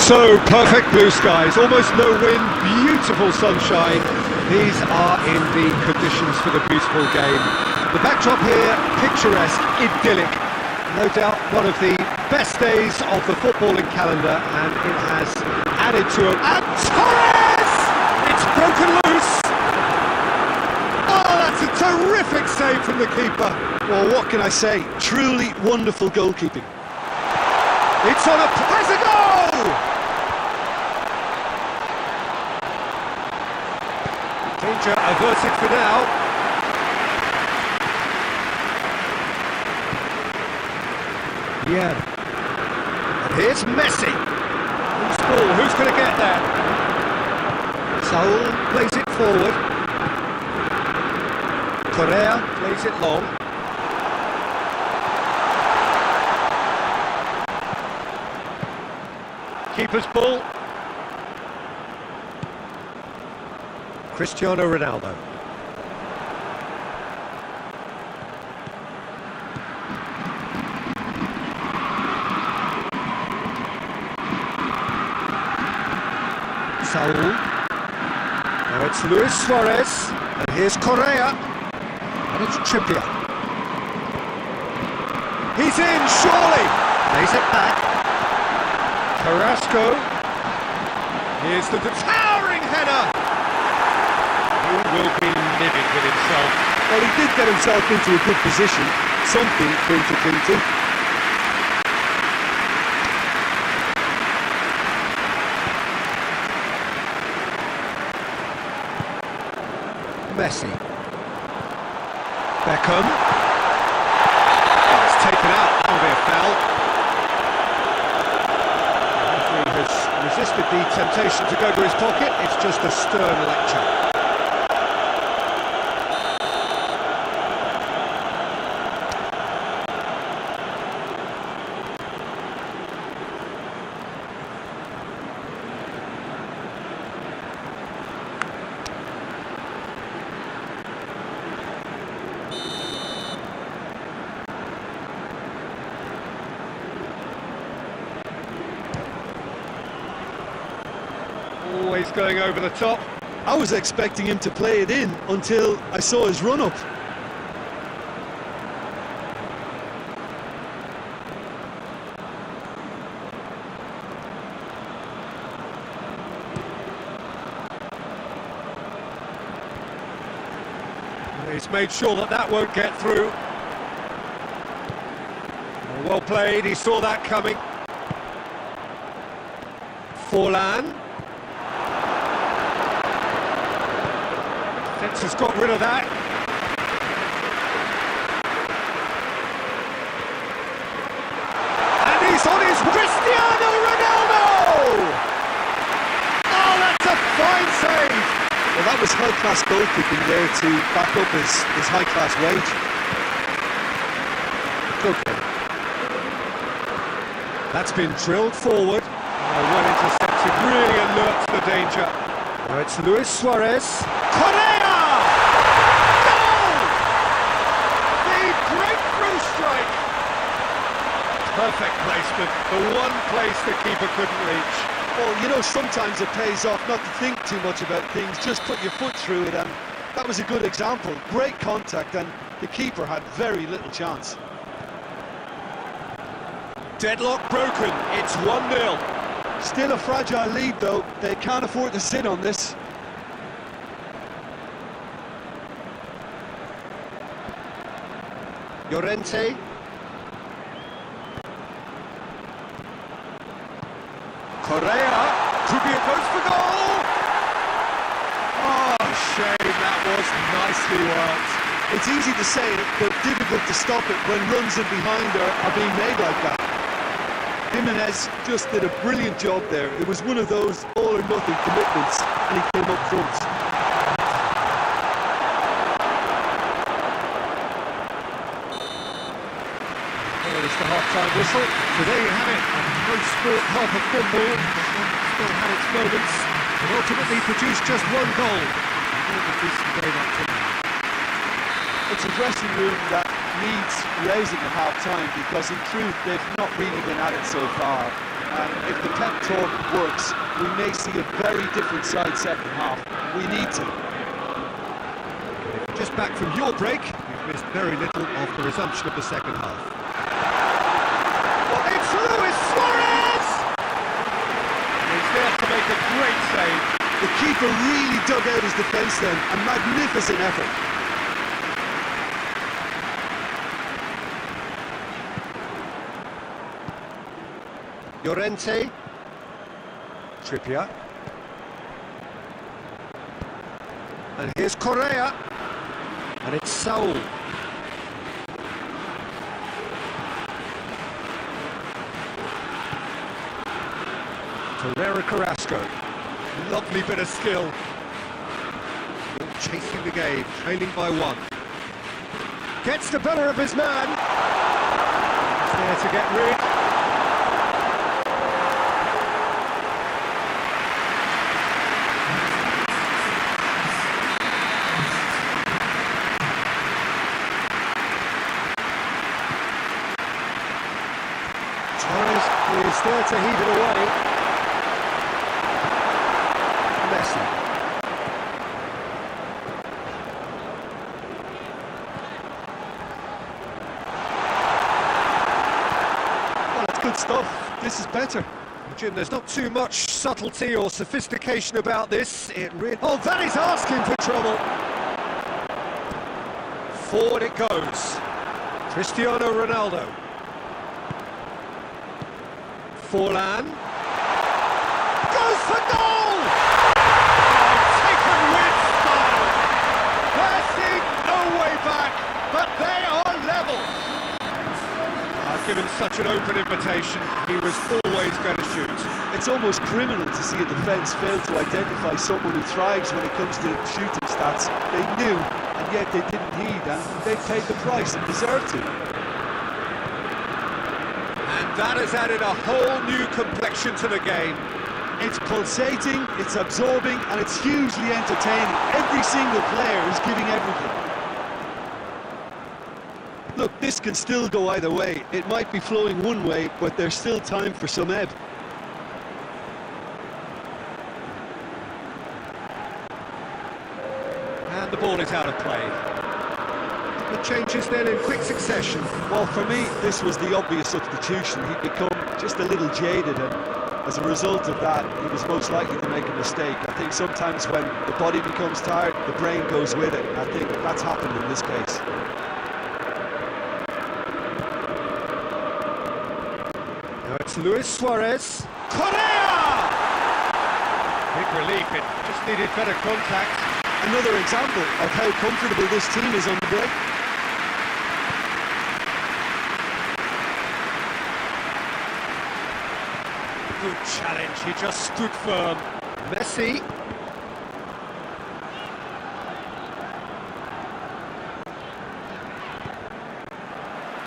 So, perfect blue skies, almost no wind, beautiful sunshine. These are in the conditions for the beautiful game. The backdrop here, picturesque, idyllic. No doubt one of the best days of the footballing calendar, and it has added to it. And Torres! It's broken loose! Oh, that's a terrific save from the keeper. Well, what can I say? Truly wonderful goalkeeping. It's on a... Has a goal! Danger averted for now. Yeah. And here's Messi. Loose ball, who's going to get there? Saul plays it forward. Correa plays it long. Keeper's ball. Cristiano Ronaldo. Saul. Now it's Luis Suarez. And here's Correa. And it's Trippier. He's in, surely. Lays it back. Carrasco. Here's the towering header. He will be livid with himself. Well, he did get himself into a good position. Something for him to cling to. Messi. Beckham. Oh, it's taken out. That'll be a foul. The referee has resisted the temptation to go to his pocket. It's just a stern lecture. Always going over the top. I was expecting him to play it in until I saw his run-up. He's made sure that that won't get through. Well played, he saw that coming. Forlan. Defence has got rid of that. And he's on his Cristiano Ronaldo! Oh, that's a fine save! Well, that was high-class goalkeeping there to back up his high-class wage. Good game. That's been drilled forward. Oh, well intercepted, really alert to the danger. Now it's Luis Suarez. Correa! Goal! The breakthrough strike! Perfect placement, the one place the keeper couldn't reach. Well, you know, sometimes it pays off not to think too much about things, just put your foot through it, and that was a good example. Great contact, and the keeper had very little chance. Deadlock broken, it's 1-0. Still a fragile lead, though. They can't afford to sit on this. Llorente. Correa. Trippier goes for goal. Oh, shame, that was nicely worked. It's easy to say it, but difficult to stop it when runs in behind are being made like that. Jimenez just did a brilliant job there. It was one of those all-or-nothing commitments, and he came up front. There's the half-time whistle. So there you have it, a post-sport half of football. Still had its moments, and ultimately produced just one goal. A decent game up. It's a dressing room that needs raising at half-time, because in truth they've not really been at it so far. And if the pep talk works, we may see a very different side second half. We need to. Just back from your break, you've missed very little of the resumption of the second half. Well, it's Luis Suarez! He's there to make a great save. The keeper really dug out his defence then. A magnificent effort. Llorente. Trippier. And here's Correa. And it's Saul. Torreira Carrasco. Lovely bit of skill. Chasing the game, trailing by one. Gets the better of his man. There to get rid. Torres is there to heave it away. Messi. Well, that's good stuff. This is better. Jim, there's not too much subtlety or sophistication about this. It really... Oh, that is asking for trouble. Forward it goes. Cristiano Ronaldo. Forlan. Goes for goal! Taken with style. Passing no way back, but they are level. I've given such an open invitation. He was always going to shoot. It's almost criminal to see a defence fail to identify someone who thrives when it comes to shooting stats. They knew, and yet they didn't heed, and they paid the price and deserved to. That has added a whole new complexion to the game. It's pulsating, it's absorbing, and it's hugely entertaining. Every single player is giving everything. Look, this can still go either way. It might be flowing one way, but there's still time for some ebb. And the ball is out of play. The changes then in quick succession. Well, for me, this was the obvious substitution. He'd become just a little jaded, and as a result of that, he was most likely to make a mistake. I think sometimes when the body becomes tired, the brain goes with it. I think that's happened in this case. Now it's Luis Suarez. Correa! Big relief, it just needed better contact. Another example of how comfortable this team is on the break. Good challenge, he just stood firm. Messi.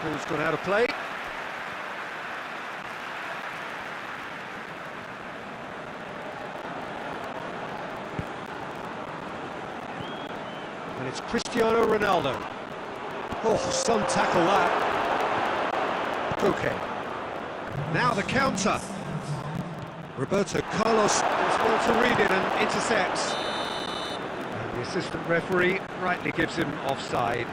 Ball's gone out of play. And it's Cristiano Ronaldo. Oh, some tackle that. Okay. Now the counter. Roberto Carlos is well to read it and intercepts. And the assistant referee rightly gives him offside.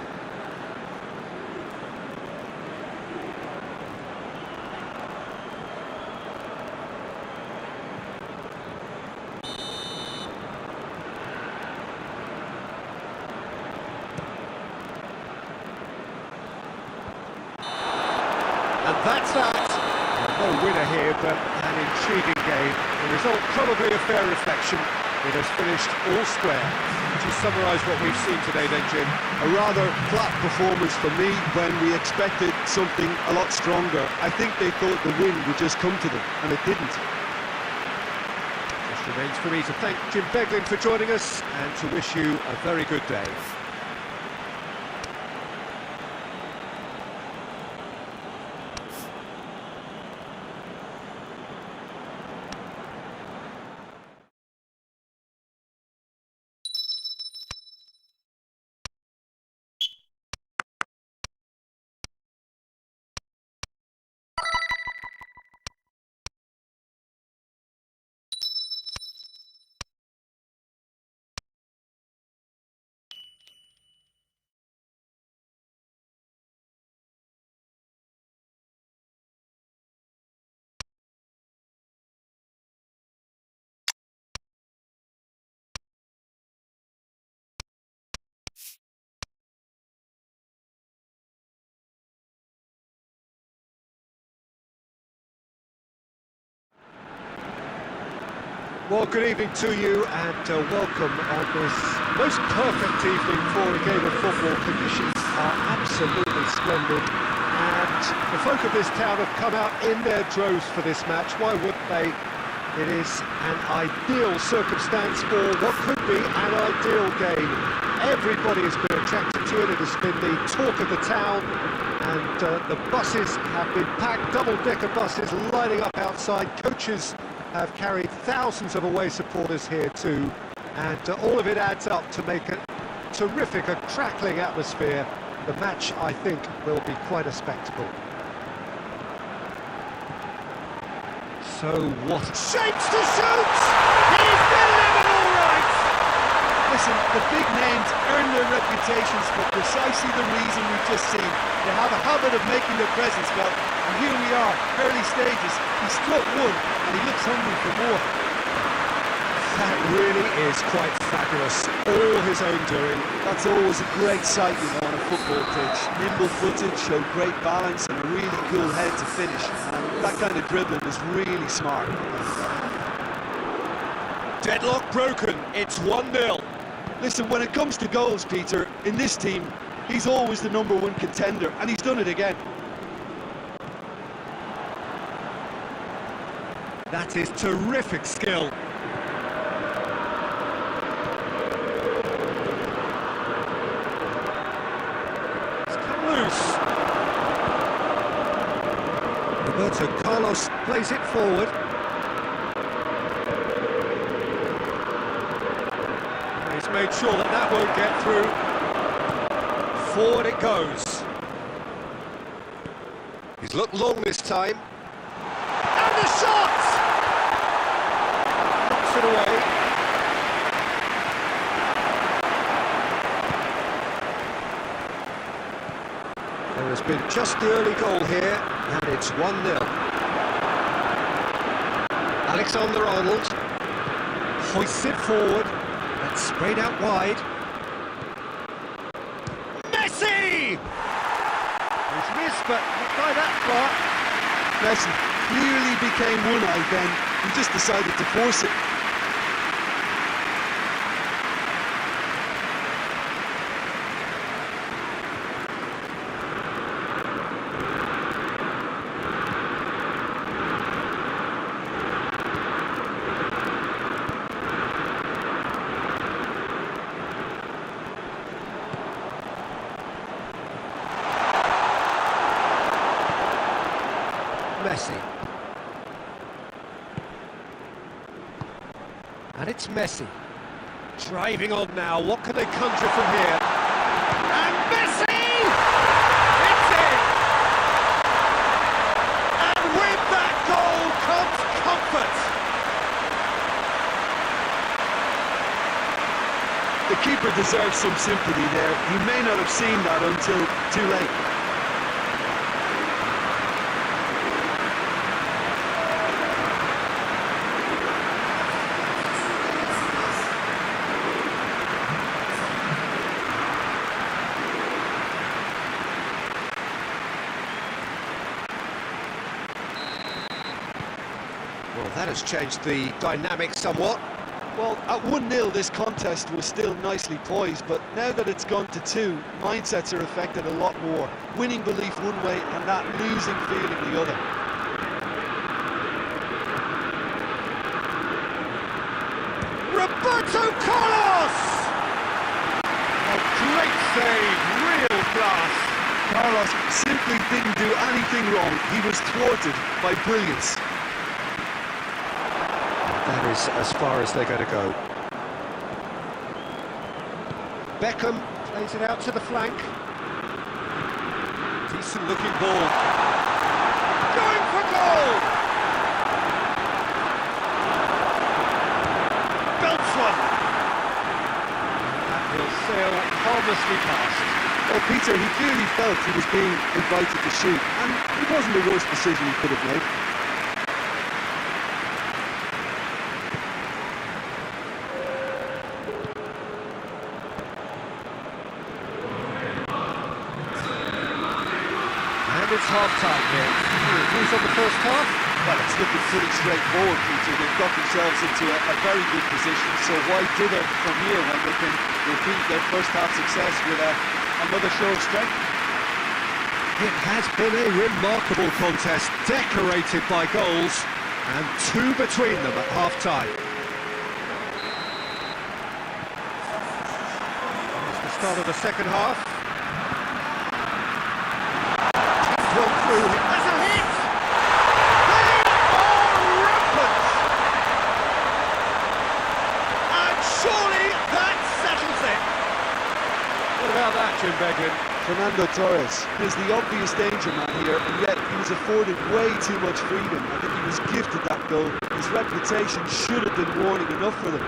And that's that. No winner here, but an intriguing game. The result probably a fair reflection. It has finished all square. Would you summarise what we've seen today then, Jim? A rather flat performance for me when we expected something a lot stronger. I think they thought the win would just come to them, and it didn't. Just remains for me to thank Jim Beglin for joining us and to wish you a very good day. Well, good evening to you and welcome on this most perfect evening for a game of football. Conditions are absolutely splendid and the folk of this town have come out in their droves for this match. Why wouldn't they? It is an ideal circumstance for what could be an ideal game. Everybody has been attracted to it. It has been the talk of the town and the buses have been packed, double-decker buses lining up outside. Coaches have carried thousands of away supporters here too, and all of it adds up to make a terrific, a crackling atmosphere. The match, I think, will be quite a spectacle. So what? Shapes to shoot! He's delivered all right! Listen, the big names earn their reputations for precisely the reason we've just seen. They have a habit of making their presence felt, and here we are, early stages. He struck one, and he looks hungry for more. That really is quite fabulous. All his own doing. That's always a great sight, you know, on a football pitch. Nimble-footed, showed great balance, and a really cool head to finish. And that kind of dribbling is really smart. Deadlock broken. It's 1-0. Listen, when it comes to goals, Peter, in this team, he's always the #1 contender, and he's done it again. That is terrific skill. It's come loose. Roberto Carlos plays it forward. He's made sure that that won't get through. Forward it goes. He's looked long this time. And the shot! Knocks it away. There has been just the early goal here, and it's 1-0. Alexander-Arnold hoists it forward. That's sprayed out wide. Messi! He's missed, but not by that far. Messi clearly became one-eyed then. He just decided to force it. Messi. And it's Messi. Driving on now, what can they conjure from here? And Messi! It's in! And with that goal comes comfort! The keeper deserves some sympathy there. He may not have seen that until too late. Well, that has changed the dynamic somewhat. Well, at 1-0 this contest was still nicely poised, but now that it's gone to 2, mindsets are affected a lot more. Winning belief one way and that losing feeling the other. Roberto Carlos! A great save, real class. Carlos simply didn't do anything wrong. He was thwarted by brilliance. That is as far as they're going to go. Beckham plays it out to the flank. Decent looking ball. Going for goal! Belts one! That will sail harmlessly past. Well, Peter, he clearly felt he was being invited to shoot, and it wasn't the worst decision he could have made. And it's half-time here. Who's on the first half? Well, it's looking pretty straightforward, Peter. They've got themselves into a very good position, so why dither from here when they can repeat their first half success with another show of strength? It has been a remarkable contest, decorated by goals, and two between them at half-time. It's the start of the second half. Well through. There's a hit! They are rampant! And surely that settles it! What about that, Jim Beglin? Fernando Torres is the obvious danger man here, and yet he was afforded way too much freedom. I think he was gifted that goal. His reputation should have been warning enough for them.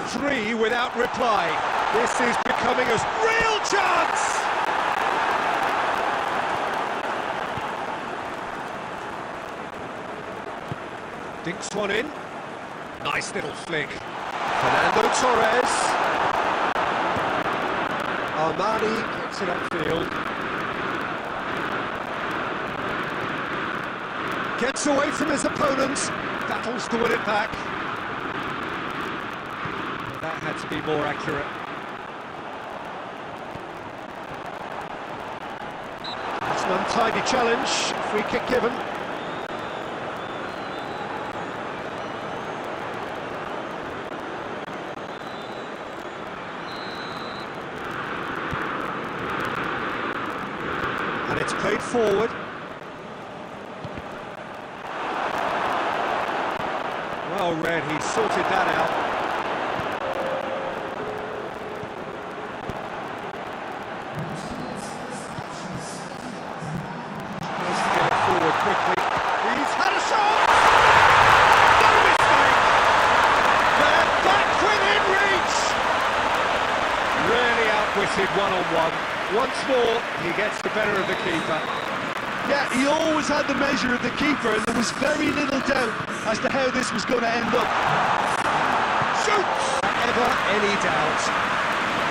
3 without reply. This is becoming a real chance! Dinks one in. Nice little flick. Fernando Torres. Armani gets it upfield. Gets away from his opponents. Battles to win it back. That had to be more accurate. That's an untidy challenge. Free kick given. And it's played forward. Well read, he sorted that out. Tries to get it forward quickly. He's had a shot! No mistake! They're back within reach! Really outwitted one-on-one. Once more, he gets the better of the keeper. Yeah, he always had the measure of the keeper, and there was very little doubt as to how this was going to end up. Shoots! Ever any doubt?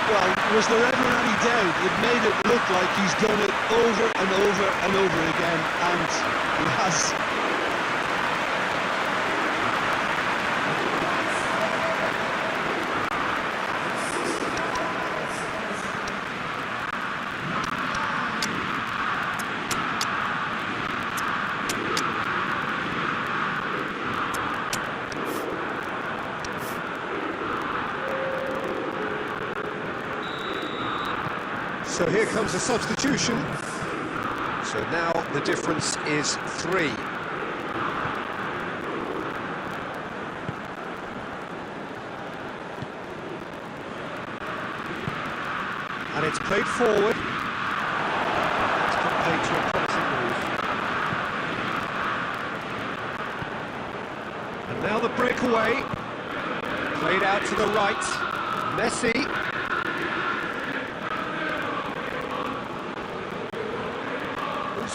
Well, was there ever any doubt? It made it look like he's done it over and over and over again, and he has. So here comes a substitution. So now the difference is 3. And it's played forward. It's been played to a promising move. And now the breakaway. Played out to the right. Messi.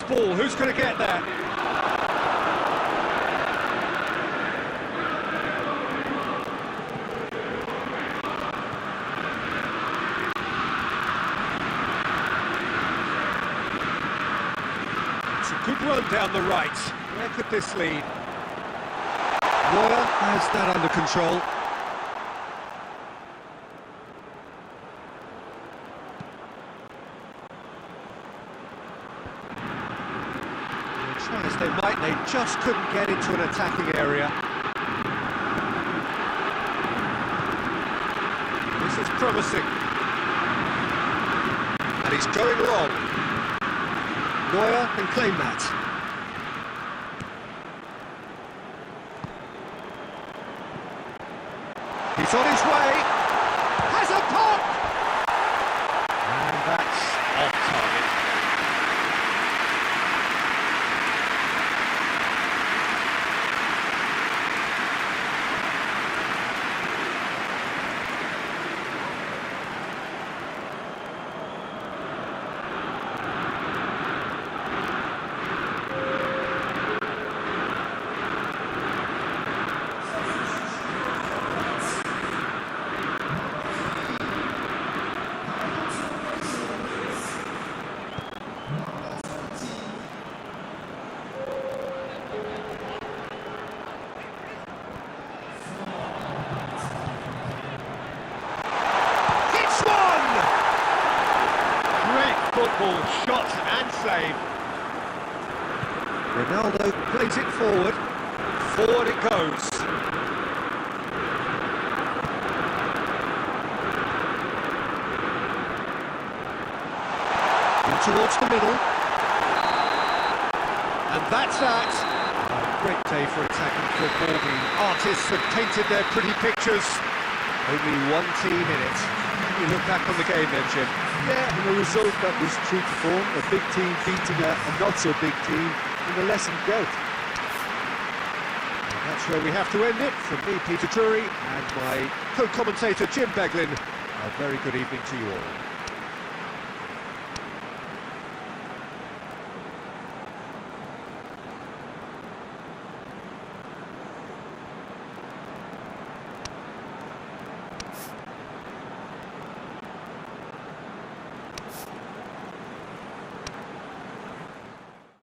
Ball, who's going to get that? It's a good run down the right. Where could this lead? Neuer has that under control. As they might, they just couldn't get into an attacking area. This is promising. And he's going long. Neuer can claim that. He's on his way. Has a pop! And that's off target. football, shot and save. Ronaldo plays it forward. Forward it goes. In towards the middle. And that's that. A great day for attacking football. The artists have painted their pretty pictures. Only one team in it. You look back on the game then, Jim. Yeah, and a result that was true to form. A big team beating a not-so-big team in a lessened gout. That's where we have to end it. From me, Peter Drury, and my co-commentator, Jim Beglin. A very good evening to you all.